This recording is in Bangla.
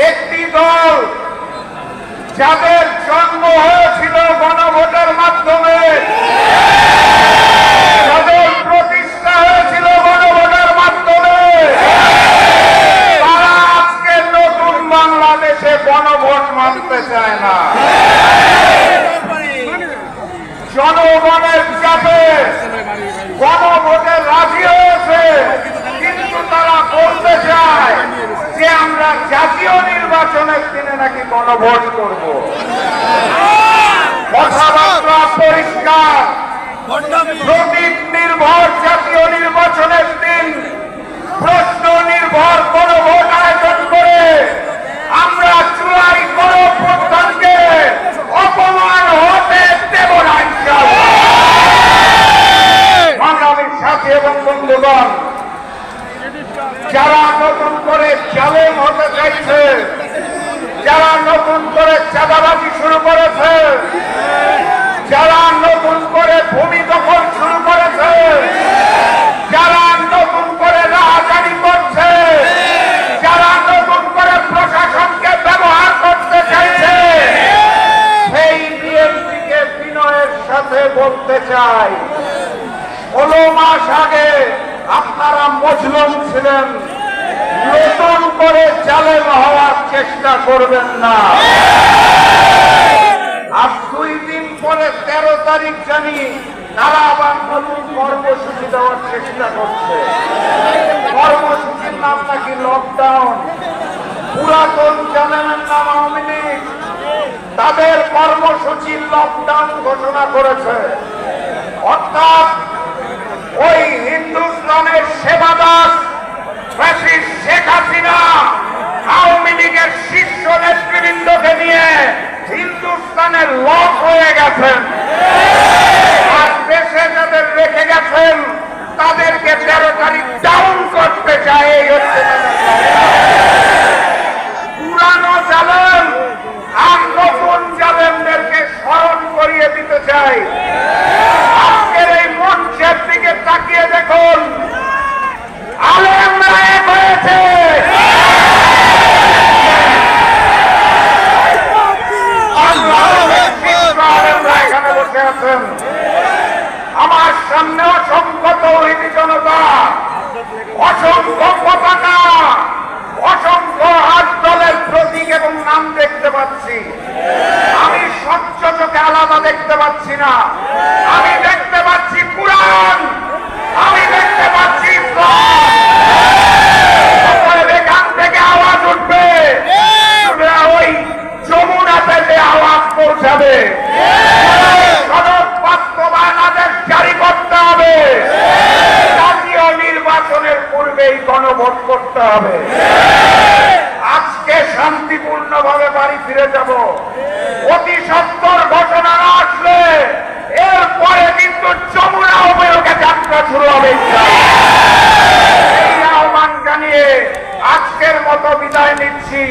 একটি দল যাদের জন্ম হয়েছিল গণভোটের মাধ্যমে, যাদের প্রতিষ্ঠা হয়েছিল গণভোটের মাধ্যমে, তারা আজকে নতুন বাংলাদেশে গণভোট মানতে চায় না। জনগণের চাপে গণভোটে রাজি হয়েছে, কিন্তু তারা বলতে চায় যে আমরা জাতীয় নির্বাচনের দিনে নাকি গণভোট করব। কথাবার্তা পরিষ্কার, প্রতীক নির্ভর জাতীয় নির্বাচনের দিন প্রশ্ন নির্ভর গণভোট আয়োজন করে আমরা জুলাই গণঅভ্যুত্থানকে অপমান হতে দেব না ইনশাআল্লাহ। বাঙালির সাথী এবং বন্ধুগণ, যারা নতুন করে জালেম হতে চাইছে, যারা নতুন করে চাঁদাবাজি শুরু করেছে, যারা নতুন করে ভূমি দখল শুরু করেছে, যারা নতুন করে রাহাজানি করছে, যারা নতুন করে প্রশাসনকে ব্যবহার করতে চাইছে, সেই বিএনপিকে বিনয়ের সাথে বলতে চাই, 16 মাস আগে আপনারা মজলুম ছিলেন, নতুন করে জালেম হওয়ার চেষ্টা করবেন না। আর 2 দিন পরে 13 তারিখ জানি তারা আবার নতুন কর্মসূচি দেওয়ার চেষ্টা করছে। কর্মসূচির নাম নাকি লকডাউন। পুরাতন জালেমের নাম আওয়ামী লীগ, তাদের কর্মসূচি লকডাউন ঘোষণা করেছে। অর্থাৎ ওই হিন্দুস্তানের সেবাদাস ফ্যাসিস্ট শেখ হাসিনা আওয়ামী লীগের শীর্ষ নেতৃবৃন্দকে নিয়ে হিন্দুস্তানের লক হয়ে গেছেন, আর দেশে যাদের রেখে গেছেন তাদেরকে 13 তারিখ ডাউন করতে চায়। এই হচ্ছে পুরানো জালেম আর নতুন জালেমদেরকে স্মরণ করিয়ে দিতে চাই। আজকের এই মঞ্চের দিকে তাকিয়ে দেখুন, আলেমরা এক হয়েছে। এখানে বসে আছেন, আমার সামনে অসংখ্য তৌহিদি জনতা, অসংখ্য পতাকা, অসংখ্য হাত দলের প্রতীক এবং নাম দেখতে পাচ্ছি। আমি স্বচ্ছ চোখে আলাদা দেখতে পাচ্ছি না। আমি দেখতে পাচ্ছি কুরআন, আমি দেখতে পাচ্ছি এখান থেকে আওয়াজ উঠবে, ওই যমুনাতে যে আওয়াজ পৌঁছাবে, সড়ক বাস্তবায়ন আদেশ জারি করতে হবে, জাতীয় নির্বাচনের পূর্বেই গণভোট করতে হবে। আজকে শান্তিপূর্ণভাবে বাড়ি ফিরে যাব। অতি সত্বর ঘটনা না আসলে এরপরে কিন্তু যমুনা অবয়কে যাত্রা শুরু হবে। এই আহ্বান জানিয়ে আজকের মতো বিদায় নিচ্ছি।